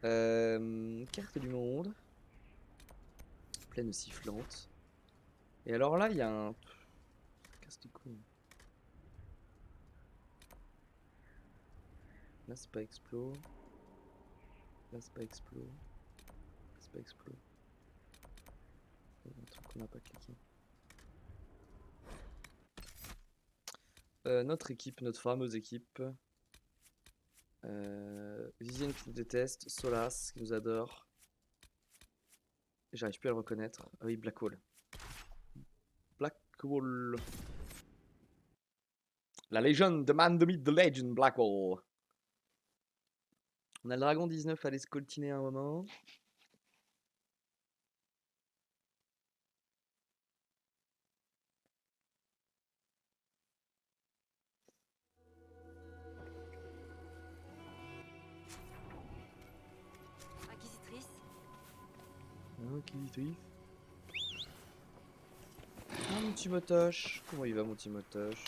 Carte du monde. Plaine sifflante. Et alors là, il y a un... Casse les couilles. Là, c'est pas explo. Là, c'est pas explo. C'est pas explo. Il y a un truc qu'on n'a pas cliqué. Notre équipe, notre fameuse équipe. Vivienne qui nous déteste. Solas qui nous adore. J'arrive plus à le reconnaître. Ah oui, Black Hole. Black Hole. La légende, the man, the myth, the legend, Black Hole. On a le dragon 19 à aller scoltiner un moment. Inquisitrice. Inquisitrice. Ah, mon petit motoche. Comment il va, mon petit motoche?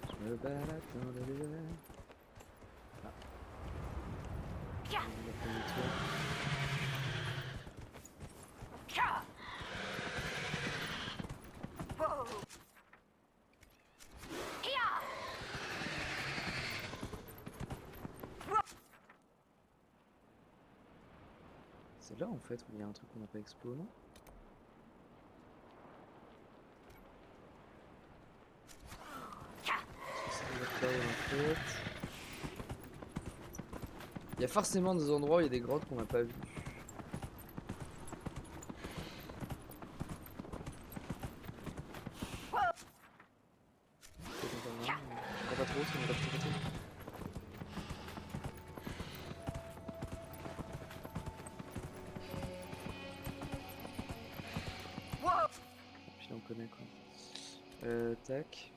Je me balade dans le désert. C'est là en fait où il y a un truc qu'on n'a pas exploré, non? Il y a forcément des endroits où il y a des grottes qu'on n'a pas vues. Je crois pas trop, ça me reste pas trop. Puis là on connaît quoi. Tac.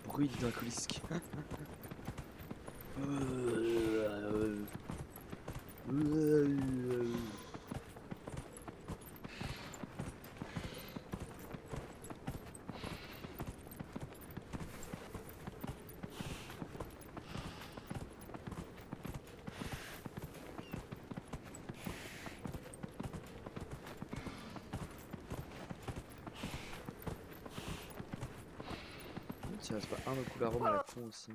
Bruit d'un colisque. Tiens, c'est pas un ocularome à la con aussi.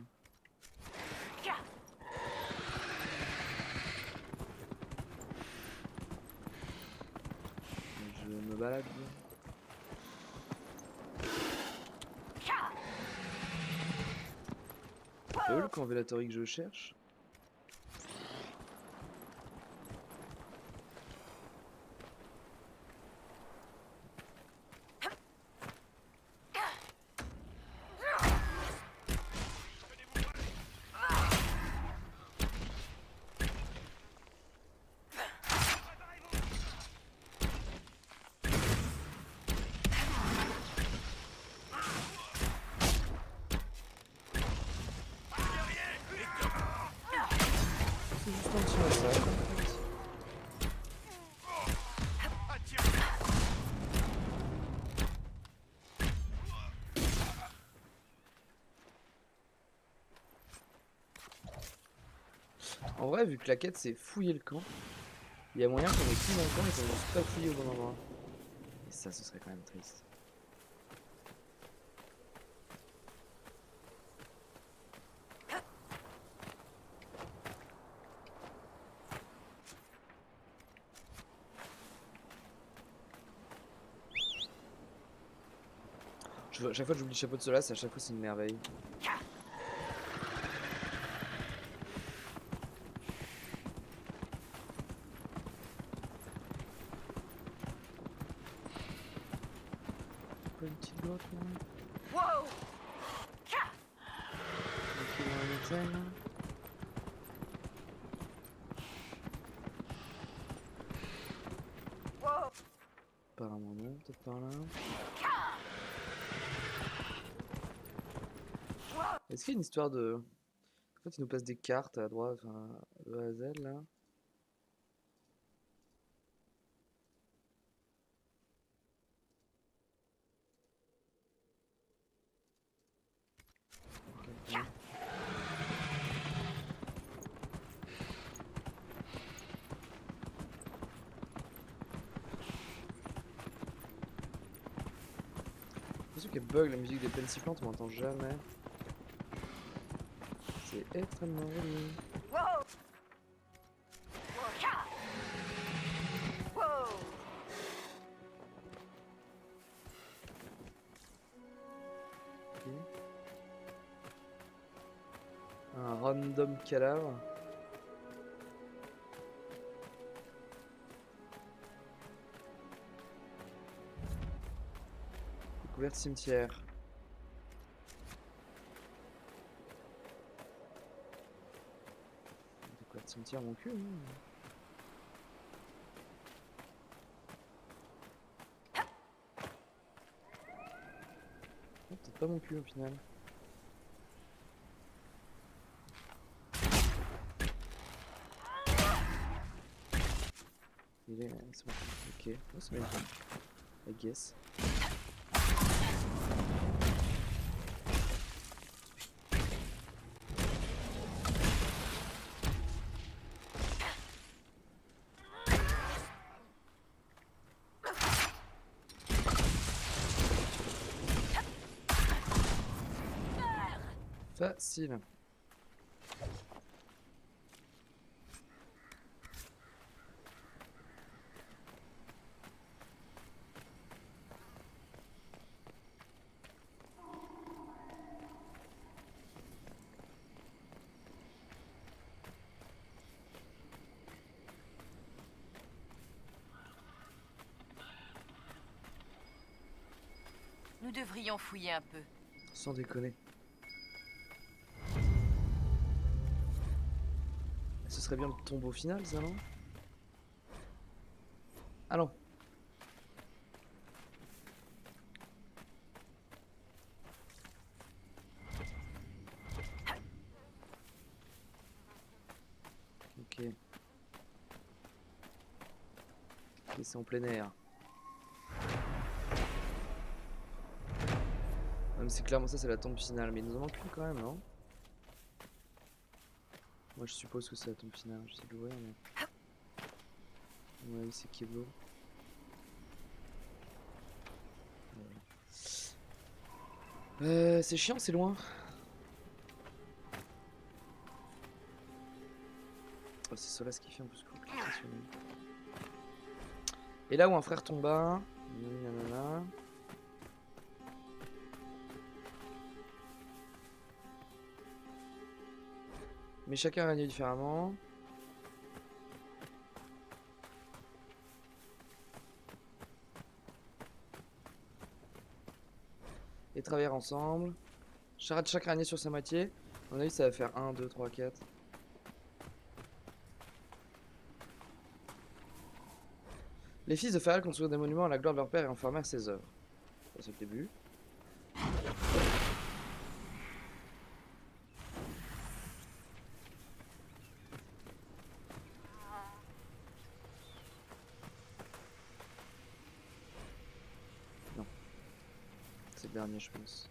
Je me balade. Le camp Velatori que je cherche. C'est juste un petit massacre. En vrai, vu que la quête c'est fouiller le camp, il y a moyen qu'on ait tout dans le camp et qu'on n'ose pas fouiller au bon endroit. Et ça, ce serait quand même triste. À chaque fois que j'oublie le chapeau de Solas, à chaque fois c'est une merveille. Pas une petite grotte là. Wow! Tranquille dans la montagne là. Wow! Apparemment non, peut-être par là. Est-ce qu'il y a une histoire de... En fait, il nous passe des cartes à droite, enfin, de A à Z là. Okay. C'est sûr qu'elle bug la musique des Pensiflantes, on m'entend jamais. C'est extrêmement relou. Wow! Wow! Okay. Un random cadavre. Découverte cimetière. Découverte cimetière mon cul. Hein. Oh, peut-être pas mon cul au final. Il est... c'est bon. Ok, oh, c'est bien. I guess. Facile. Nous devrions fouiller un peu. Sans déconner. Ce serait bien le tombeau final, ça, non? Ah non. Ok. Ok, c'est en plein air. Même si clairement ça c'est la tombe finale, mais il nous en manque une quand même, non? Moi je suppose que c'est la tombe finale, j'essaie de l'ouvrir mais... Ouais, c'est Keblo. C'est chiant, c'est loin. Oh, c'est Solas qui fait en plus. Et là où un frère tomba. Nanana. Mais chacun a gagné différemment. Et travailler ensemble. Charade chaque araignée sur sa moitié. À mon avis, ça va faire 1, 2, 3, 4. Les fils de Pharrell construisent des monuments à la gloire de leur père et informèrent ses œuvres. Ça, c'est le début. Non. C'est le dernier, je pense.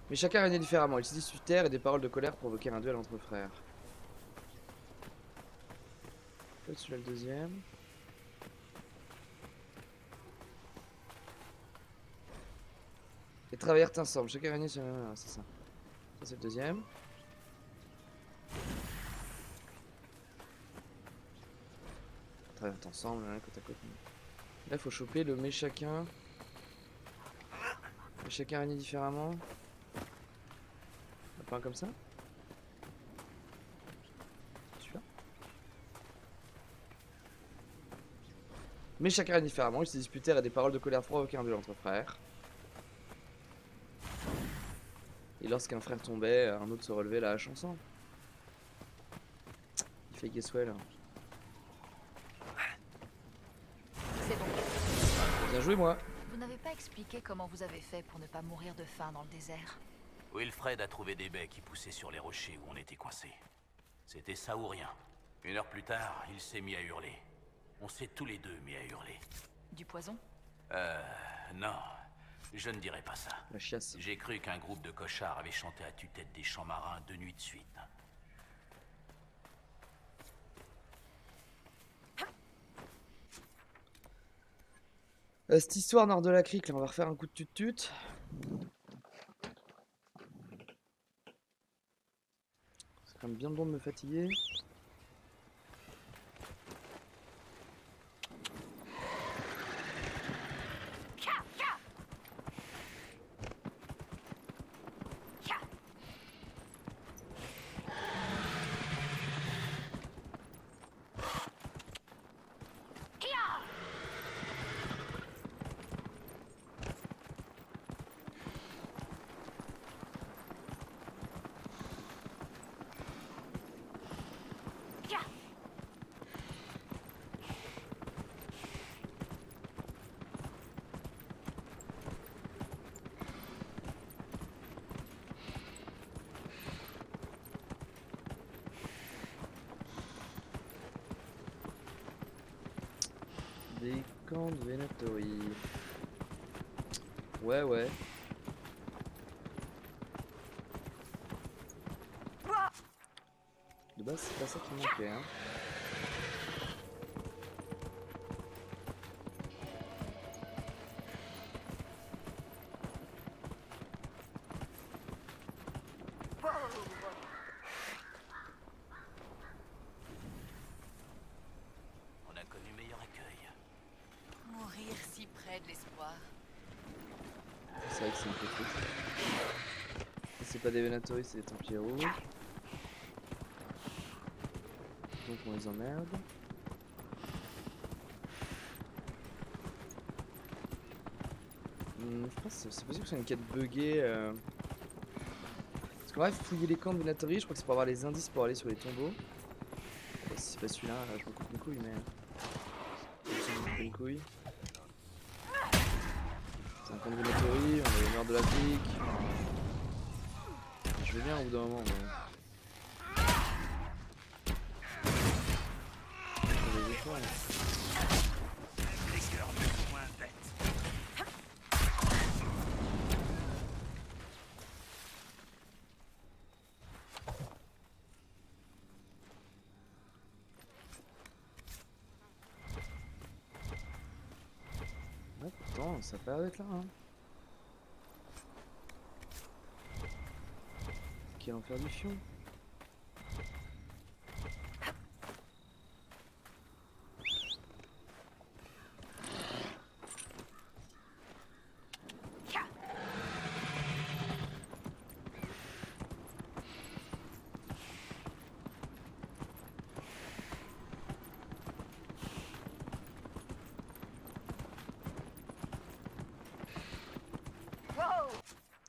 Mais chacun régnait différemment. Ils se disputèrent et des paroles de colère provoquèrent un duel entre frères. Peut-être celui-là le deuxième. Et travaillèrent ensemble. Chacun régnait sur... Ah, c'est ça. Ça c'est le deuxième. après ensemble, là, côte à côte. Là, il faut choper le mets chacun. Mais chacun réunit différemment. Pas comme ça. Super. Mais chacun réunit différemment. Ils se disputèrent à des paroles de colère provoquées entre frères. Et lorsqu'un frère tombait, un autre se relevait la hache ensemble. Il fait guess well. C'est bon. Bien joué, moi. Vous n'avez pas expliqué comment vous avez fait pour ne pas mourir de faim dans le désert. Wilfred a trouvé des baies qui poussaient sur les rochers où on était coincés. C'était ça ou rien. 1 heure plus tard, il s'est mis à hurler. On s'est tous les deux mis à hurler. Du poison? Non, je ne dirais pas ça. La chiasse. J'ai cru qu'un groupe de cochards avait chanté à tue-tête des champs marins 2 nuits de suite. Cette histoire nord de la crique, là, on va refaire un coup de tut-tut. C'est quand même bien bon de me fatiguer. Des camps de Venatori. Ouais, ouais. De base, c'est pas ça qui me manquait, hein. On a connu meilleur accueil. Mourir si près de l'espoir. C'est vrai que c'est un peu triste. C'est pas des Venatori, c'est des Templiers rouges. Donc on les emmerde. Je pense que c'est possible que ce soit une quête buggée. Parce qu'en vrai, fouiller les camps de Venatori, je crois que c'est pour avoir les indices pour aller sur les tombeaux. Si c'est pas celui-là, je me coupe une couille, mais. Je me coupe une couille. C'est un camp de Venatori, on est au nord de l'Afrique. Je vais bien au bout d'un moment, mais. Les efforts, là. Ouais, pourtant, ça peut être là, hein. Quel enfer du fion.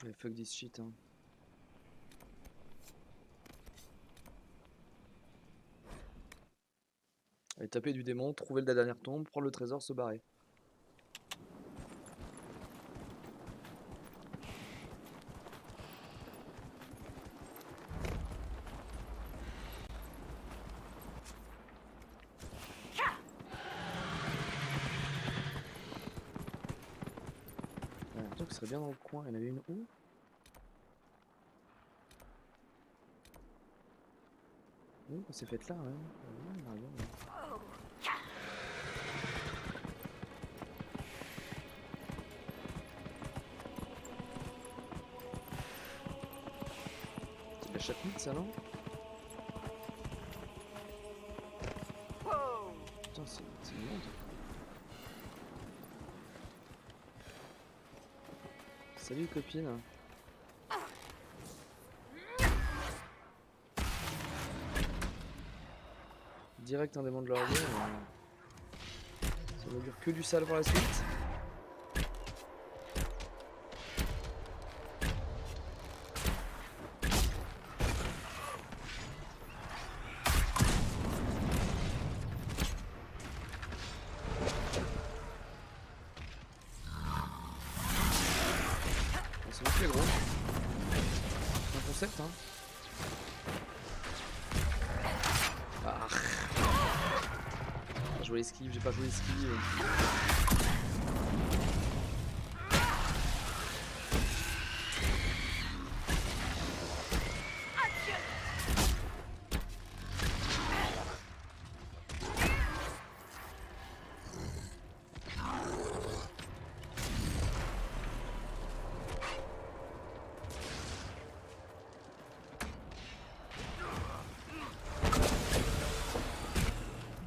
Ouais, fuck this shit, hein. Allez, taper du démon, trouver la dernière tombe, prendre le trésor, se barrer. Un truc qui serait bien dans le coin. Il y en avait une où? Oui, c'est fait là, ouais. Ouais, on a raison, ouais. C'est de la chapite, ça, non? Putain, c'est Salut copine. Direct un démon de leur vie. Ça n'augure que du sale pour la suite. C'est beaucoup les gros. C'est un concept hein. Ah. J'ai joué l'esquive, j'ai pas joué l'esquive.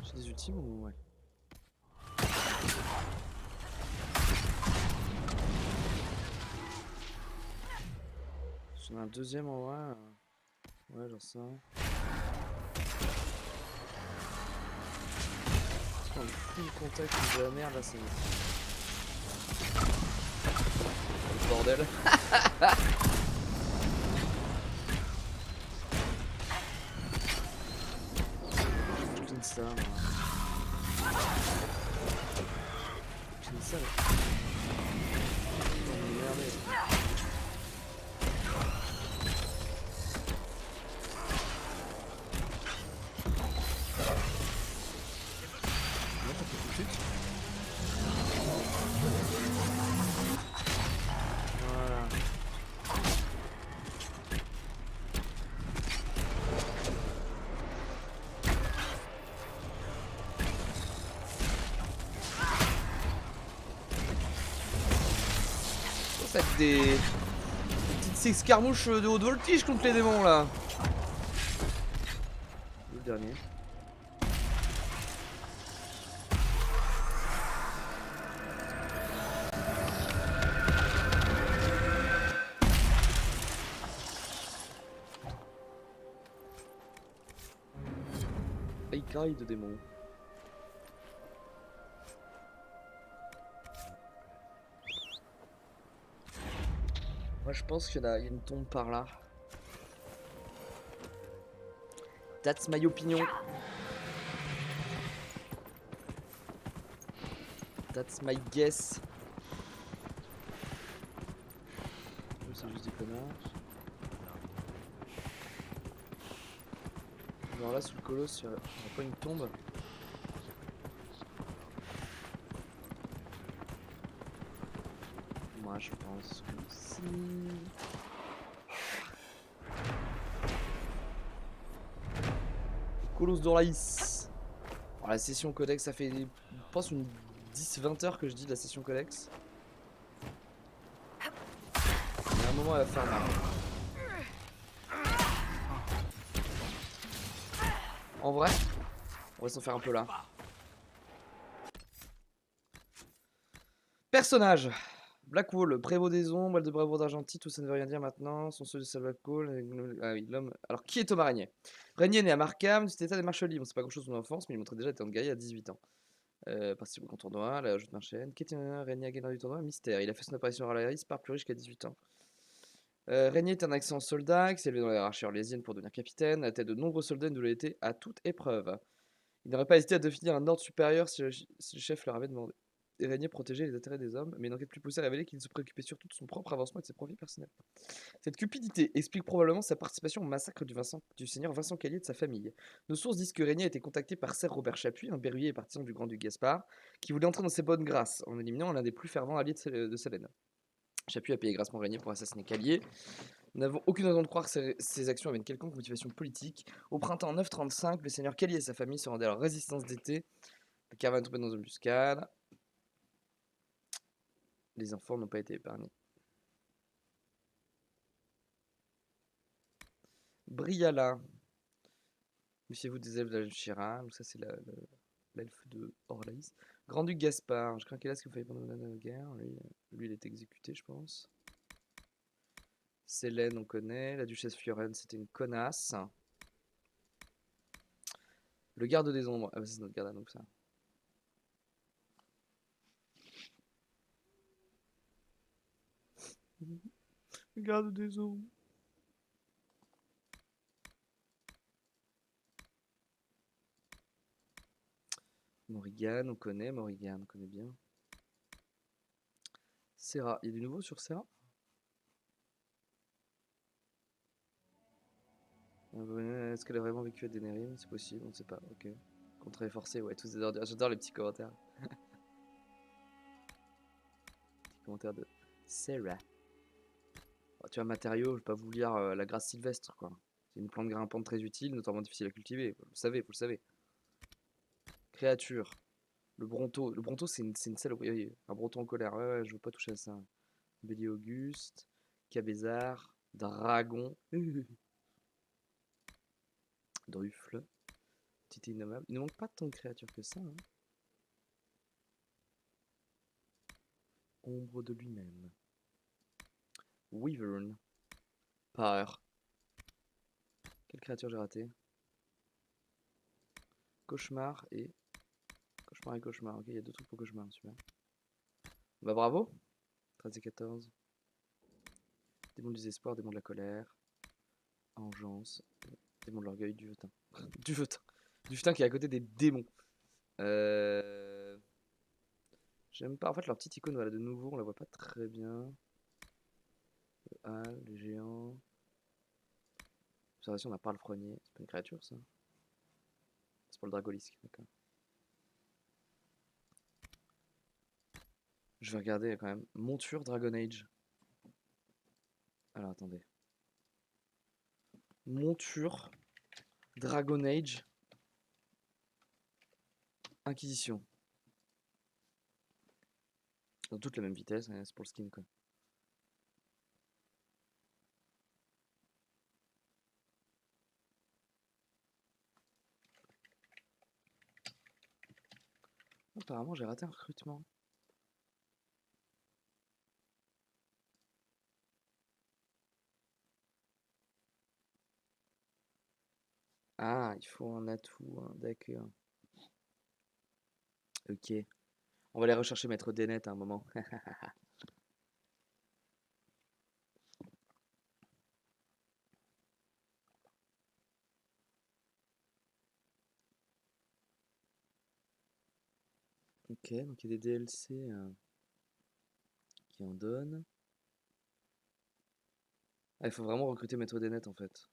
J'ai des ultimes ou ouais? J'en ai un deuxième en vrai. Ouais, genre ça. On full contact de la merde là, c'est. Le bordel. Je clean ça, moi. Je clean ça, là. Oh, merde. Voilà. Ça fait des petites escarmouches de haute voltige contre les démons là. Le dernier. Écaille de démons. Moi je pense qu'il y a une tombe par là. That's my opinion. That's my guess. C'est juste des connards. Alors là sous le colosse, il n'y a pas une tombe. Moi je pense que si. Colosse d'Oraïs. Alors la session codex, ça fait je pense une 10-20 heures que je dis de la session codex. Il y a un moment elle va faire mal. En vrai, on va s'en faire un peu là. Personnage. Blackwall, prévôt des ombres, elle de bravoure d'Argentie, tout ça ne veut rien dire maintenant. Son seul de Salvacol. Ah oui, l'homme. Alors, qui est Thomas Régnier? Régnier né à Markham, c'était état des marches libres. C'est pas grand chose de son enfance, mais il montrait déjà être un guerrier à 18 ans. Participe au grand tournoi, la joute marchaine. Qui était Régnier à gagnant du tournoi? Mystère. Il a fait son apparition à l'Aris, par plus riche qu'à 18 ans. Régnier est un accent soldat qui s'est élevé dans la hiérarchie orlésienne pour devenir capitaine, à la tête de nombreux soldats de l'était à toute épreuve. Il n'aurait pas hésité à définir un ordre supérieur si le chef leur avait demandé. Et Régnier protégeait les intérêts des hommes, mais une enquête plus poussée a révélé qu'il se préoccupait surtout de son propre avancement et de ses profits personnels. Cette cupidité explique probablement sa participation au massacre du seigneur Vincent Callier et de sa famille. Nos sources disent que Régnier a été contacté par Ser Robert Chapuis, un berruyer et partisan du grand-duc Gaspard, qui voulait entrer dans ses bonnes grâces en éliminant l'un des plus fervents alliés de Salène. Chapuis a payé grassement Régnier pour assassiner Callier. Nous n'avons aucune raison de croire que ces actions avaient une quelconque motivation politique. Au printemps 935, le seigneur Callier et sa famille se rendaient à leur résistance d'été. La caravane tombait dans une embuscade. Les enfants n'ont pas été épargnés. Briala. Méfiez-vous des elfes de la Chira. Donc ça c'est l'elfe de Orlaïs. Grand-duc Gaspard. Je crains qu'hélas qu'il faille pendant la guerre. Lui il est exécuté je pense. Célène, on connaît. La duchesse Fiorenne, c'était une connasse. Le garde des ombres. Ah, bah, c'est notre garde à nous, ça. Le garde des ombres. Morrigan, on connaît. Morrigan, on connaît bien. Serra. Il y a du nouveau sur Serra? Est-ce qu'elle a vraiment vécu à Denerim? C'est possible, on ne sait pas. Ok. Contrat forcé, ouais, tous des ordures. J'adore les petits commentaires. Petit commentaire de Sarah. Oh, tu vois, matériaux, je vais pas vous lire la grasse sylvestre, quoi. C'est une plante grimpante très utile, notamment difficile à cultiver. Vous le savez, vous le savez. Créature. Le Bronto. Le Bronto, c'est une salope. Oui, un Bronto en colère. Ouais, ouais, je veux pas toucher à ça. Bélier Auguste. Cabézard. Dragon. Druffle. Petit innommable. Il ne manque pas tant de créatures que ça. Hein. Ombre de lui-même. Wyvern. Par. Quelle créature j'ai raté? Cauchemar et. Cauchemar et cauchemar. Ok, il y a deux trucs pour cauchemar, super. Bah bravo. 13 et 14. Démon du désespoir, démon de la colère. Engeance. Démon de l'orgueil, du vetin. Du vetin. Du vetin qui est à côté des démons. J'aime pas. En fait, leur petite icône, voilà, de nouveau, on la voit pas très bien. Le hal, le géant. Observation d'un parle-frenier. C'est pas une créature, ça? C'est pour le dragolisque, d'accord. Je vais regarder quand même. Monture Dragon Age. Alors attendez. Monture Dragon Age Inquisition. Dans toute la même vitesse, hein, c'est pour le skin quoi. Apparemment j'ai raté un recrutement. Ah, il faut un atout, hein, d'accord. Ok. On va aller rechercher Maître Denet à un moment. Ok, donc il y a des DLC qui en donnent. Ah, il faut vraiment recruter Maître Denet en fait.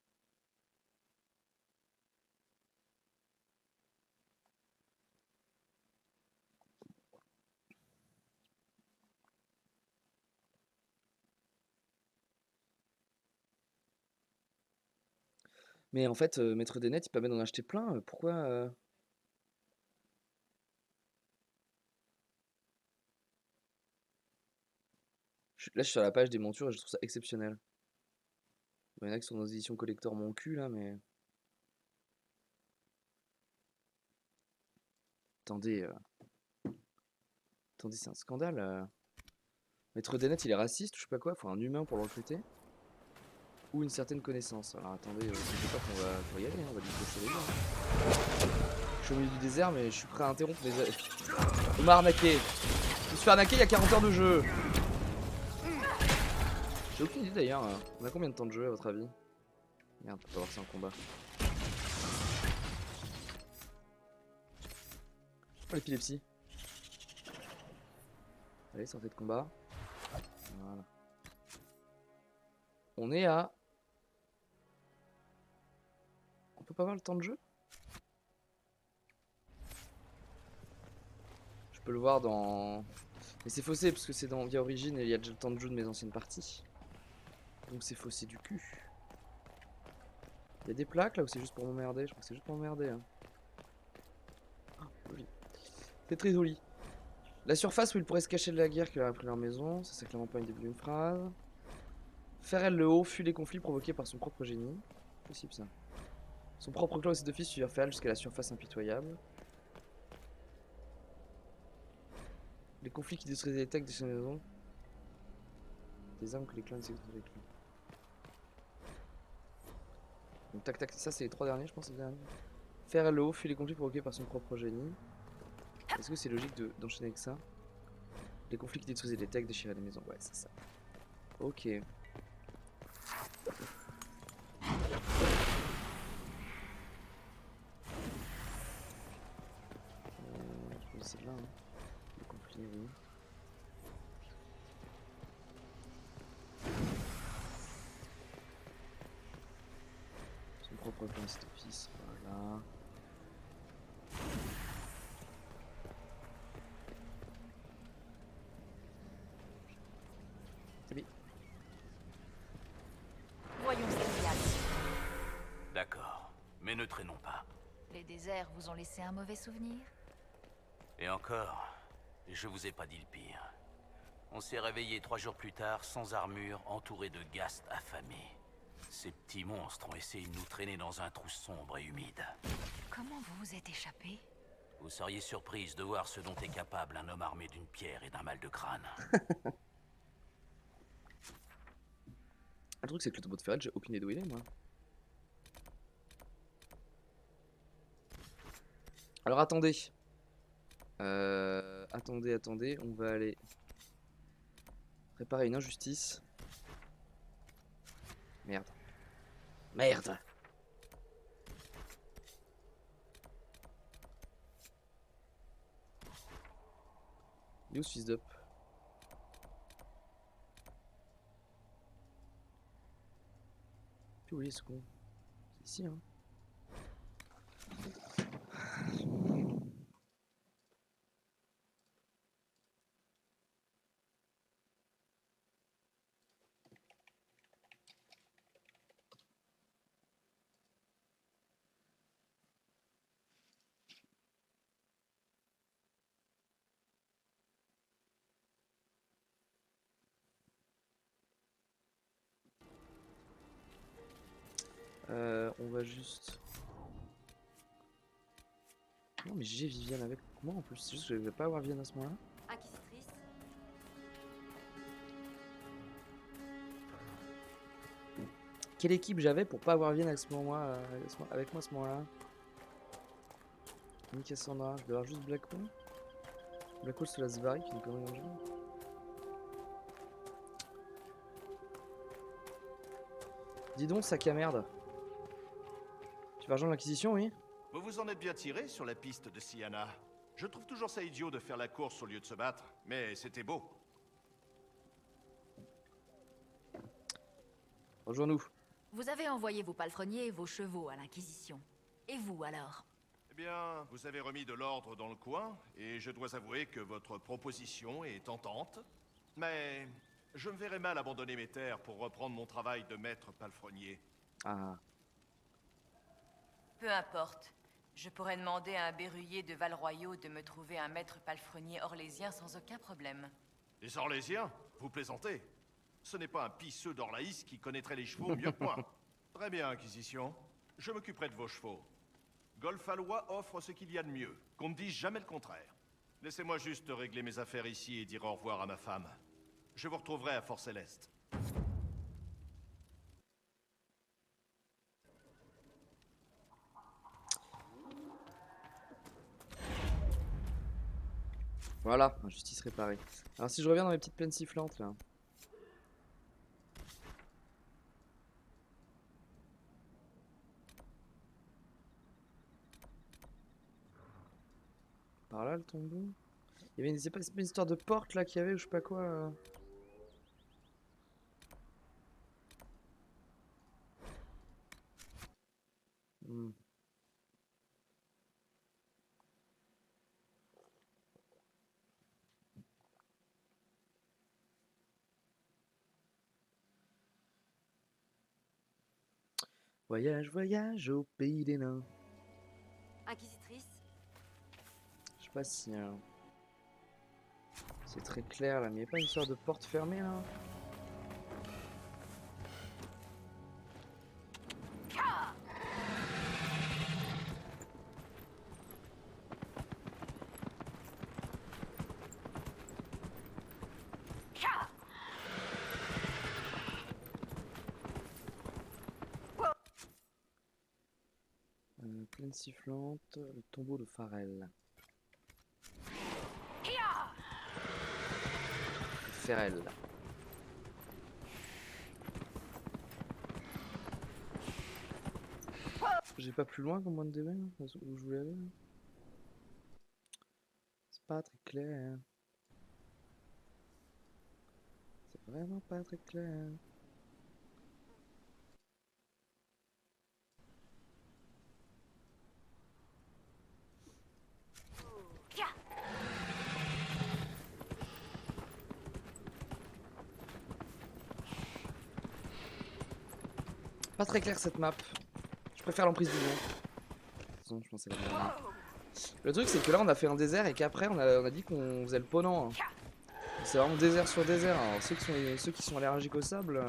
Mais en fait, Maître Denet, il permet d'en acheter plein. Pourquoi Là, je suis sur la page des montures et je trouve ça exceptionnel. Il y en a qui sont dans des éditions collector mon cul là, mais. Attendez, attendez, c'est un scandale. Maître Denet, il est raciste ou je sais pas quoi, faut un humain pour le recruter. Ou une certaine connaissance. Alors attendez, c'est pas qu'on va y aller, hein, on va lui bosser les gars. Je suis au milieu du désert, mais je suis prêt à interrompre mes. On m'a arnaqué. Je me suis fait arnaquer il y a 40 heures de jeu. J'ai aucune idée d'ailleurs. On a combien de temps de jeu à votre avis? Merde, on peut pas voir ça en combat. Oh l'épilepsie. Allez, sortez de combat. Voilà. On est à. On peut pas voir le temps de jeu? Je peux le voir dans. Mais c'est faussé parce que c'est dans Via Origin et il y a déjà le temps de jeu de mes anciennes parties. Donc c'est faussé du cul. Il y a des plaques là ou c'est juste pour m'emmerder? Je crois que c'est juste pour m'emmerder. Hein. Oh, joli. C'est très joli. La surface où ils pourraient se cacher de la guerre qui leur a pris leur maison, ça c'est clairement pas une début d'une phrase. Ferrel le Haut fuit les conflits provoqués par son propre génie. Possible ça. Son propre clan et ses deux fils suivirent Ferrel jusqu'à la surface impitoyable. Les conflits qui détruisaient les techs de ses maisons. Des armes que les clans ne s'exploitaient les clans. Donc tac tac, ça c'est les 3 derniers, je pense, les derniers. Faire l'eau, fuit les conflits provoqués par son propre génie. Est-ce que c'est logique d'enchaîner avec ça? Les conflits qui détruisaient les techs, déchiraient les maisons. Ouais, c'est ça. Ok. Je pense que c'est là. Hein. Les conflits, oui. Son propre post office, voilà. Voyons ce qu'il y a. D'accord, mais ne traînons pas. Les déserts vous ont laissé un mauvais souvenir? Et encore, je vous ai pas dit le pire. On s'est réveillé 3 jours plus tard, sans armure, entouré de ghasts affamés. Ces petits monstres ont essayé de nous traîner dans un trou sombre et humide. Comment vous vous êtes échappé? Vous seriez surprise de voir ce dont est capable un homme armé d'une pierre et d'un mal de crâne. Le truc c'est que le tombeau de Ferret, j'ai aucune idée d'où il est moi. Alors attendez. Attendez, on va aller réparer une injustice. Merde. Merde. Il est où ce fils d'up? J'ai oublié ce con. C'est ici hein. On va juste... Non mais j'ai Viviane avec moi en plus, c'est juste que je vais pas avoir Viviane à ce moment-là. Inquisitrice. Quelle équipe j'avais pour pas avoir Viviane avec moi à ce moment-là? Ni Cassandra, je vais avoir juste Blackwall. Blackwall c'est la Zvari qui nous connerie dans le jeu. Dis donc sac à merde. Tu vas rejoindre l'Inquisition, oui? Vous vous en êtes bien tiré sur la piste de Siana. Je trouve toujours ça idiot de faire la course au lieu de se battre, mais c'était beau. Rejoins-nous. Vous avez envoyé vos palefreniers et vos chevaux à l'Inquisition. Et vous alors? Eh bien, vous avez remis de l'ordre dans le coin, et je dois avouer que votre proposition est tentante. Mais je me verrais mal abandonner mes terres pour reprendre mon travail de maître palefrenier. Ah. Peu importe. Je pourrais demander à un berruyer de Val-Royaux de me trouver un maître palefrenier orlésien sans aucun problème. Les Orlésiens? Vous plaisantez? Ce n'est pas un pisseux d'Orlaïs qui connaîtrait les chevaux mieux que moi. Très bien, Inquisition. Je m'occuperai de vos chevaux. Golfalois offre ce qu'il y a de mieux, qu'on ne dise jamais le contraire. Laissez-moi juste régler mes affaires ici et dire au revoir à ma femme. Je vous retrouverai à Fort Céleste. Voilà, injustice réparée. Alors si je reviens dans mes petites plaines sifflantes là. Par là le tombeau. Il y avait une, c'est pas une histoire de porte là qu'il y avait ou je sais pas quoi. Hmm. Voyage, voyage au pays des nains. Inquisitrice. Je sais pas si c'est très clair là, mais il n'y a pas une histoire de porte fermée là. Sirène sifflante, le tombeau de Pharrell. Pharrell. J'ai pas plus loin comme point de DB là, où je voulais aller. C'est pas très clair. C'est vraiment pas très clair. Pas très clair cette map. Je préfère l'emprise du vent. De toute façon, je pensais la même. Le truc c'est que là on a fait un désert et qu'après on a dit qu'on faisait le Ponant. Hein. C'est vraiment désert sur désert. Alors ceux qui sont allergiques au sable,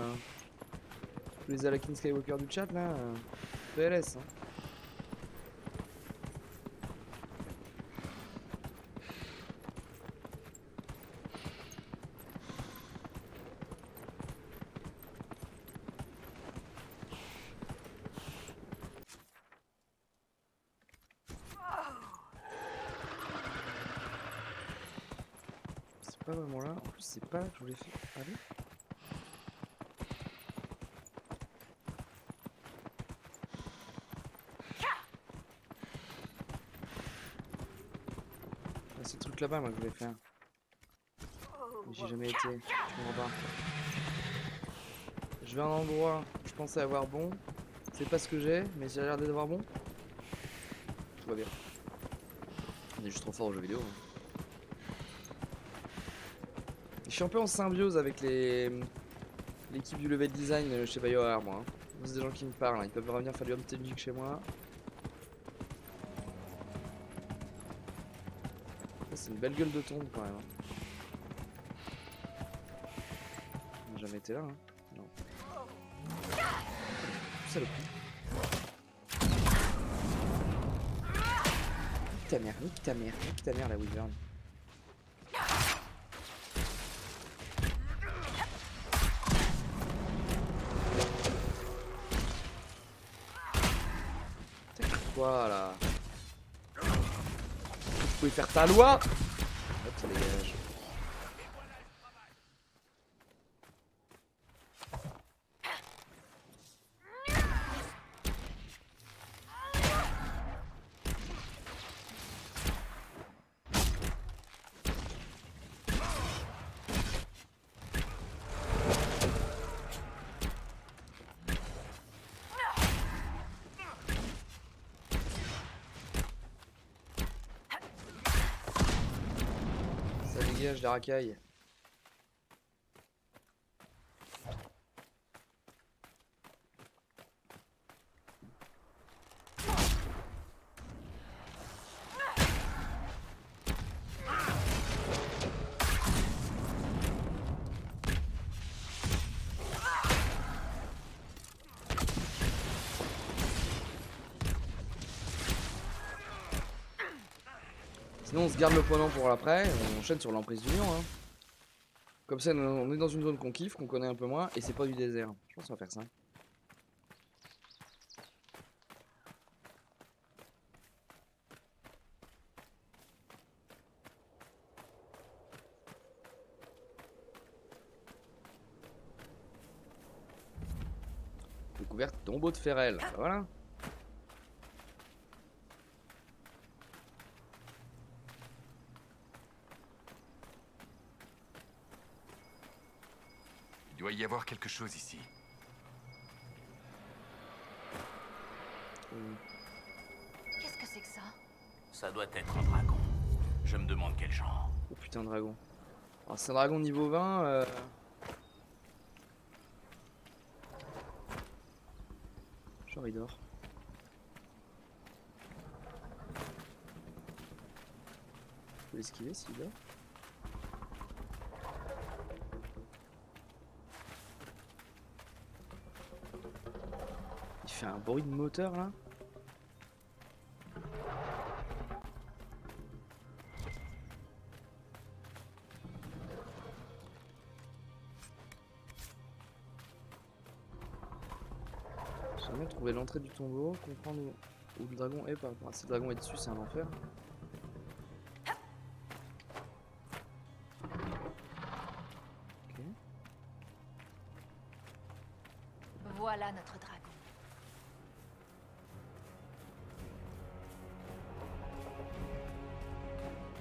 tous les Anakin Skywalker du chat là, PLS. Hein. Pas vraiment là, en plus c'est pas là que je voulais faire. Allez. Ah, c'est le truc là-bas moi que je voulais faire. Mais j'ai jamais été, je comprends pas. Je vais à un endroit où je pensais avoir bon. C'est pas ce que j'ai, mais j'ai l'air d'avoir bon. Tout va bien. On est juste trop fort aux jeux vidéo. Hein. Je suis un peu en symbiose avec l'équipe du level design chez BioWare, moi. Hein. C'est des gens qui me parlent, hein. Ils peuvent revenir faire du home staging chez moi. C'est une belle gueule de tombe quand même. Hein. On n'a jamais été là, hein. Non. C'est le coup. Nique ta mère la Wyvern. Voilà. Vous pouvez faire ta loi. Hop, ça dégage. Les racailles. Sinon on se garde le Ponant pour l'après, on enchaîne sur l'emprise du lion. Hein. Comme ça on est dans une zone qu'on kiffe, qu'on connaît un peu moins, et c'est pas du désert. Je pense qu'on va faire ça. Découverte tombeau de Pharrell, bah voilà. Il doit y avoir quelque chose ici. Qu'est-ce que c'est que ça? Ça doit être un dragon. Je me demande quel genre. Oh putain de dragon. Alors c'est un dragon niveau 20. Genre il dort. Faut l'esquiver s'il dort. Il fait un bruit de moteur là. J'ai jamais trouvé l'entrée du tombeau, comprendre où le dragon est par rapport à si le dragon est dessus, c'est un enfer. Ok. Voilà notre dragon.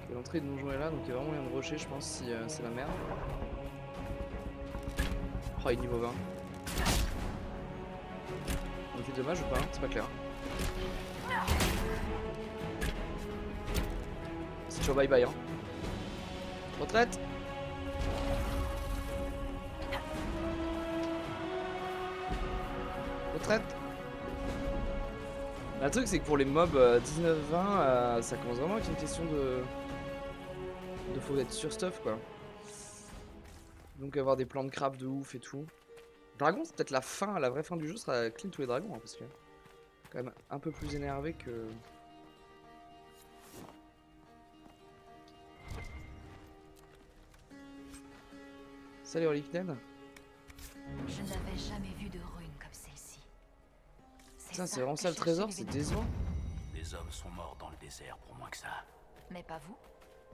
Ok, l'entrée de donjon est là, donc il y a vraiment moyen de rusher, je pense, si c'est la merde. Oh, il est niveau 20. On fait dommage ou pas? C'est pas clair. C'est toujours bye bye, hein. Retraite. Retraite. Le truc c'est que pour les mobs 19-20, ça commence vraiment avec une question de faut être sur stuff quoi. Donc avoir des plans de craft de ouf et tout. Dragon c'est peut-être la fin, la vraie fin du jeu sera clean tous les dragons hein, parce que quand même un peu plus énervé que... Salut Orliknen. Je n'avais jamais vu de ruine comme celle-ci. Putain c'est vraiment ça le trésor, c'est décevant. Des hommes sont morts dans le désert pour moins que ça. Mais pas vous.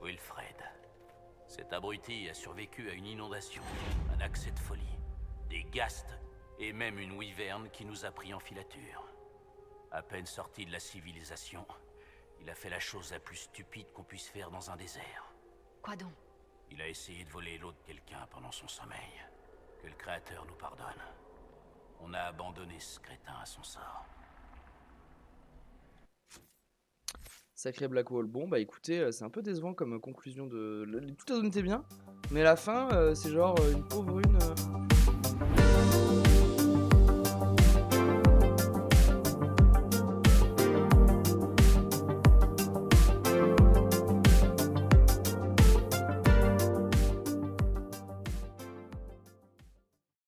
Wilfred. Cet abruti a survécu à une inondation, un accès de folie, des ghasts et même une wyverne qui nous a pris en filature. À peine sorti de la civilisation, il a fait la chose la plus stupide qu'on puisse faire dans un désert. Quoi donc? Il a essayé de voler l'eau de quelqu'un pendant son sommeil. Que le Créateur nous pardonne. On a abandonné ce crétin à son sort. Sacré Blackwall. Bon bah écoutez, c'est un peu décevant comme conclusion de... Toute la zone était bien, mais la fin c'est genre une pauvre rune...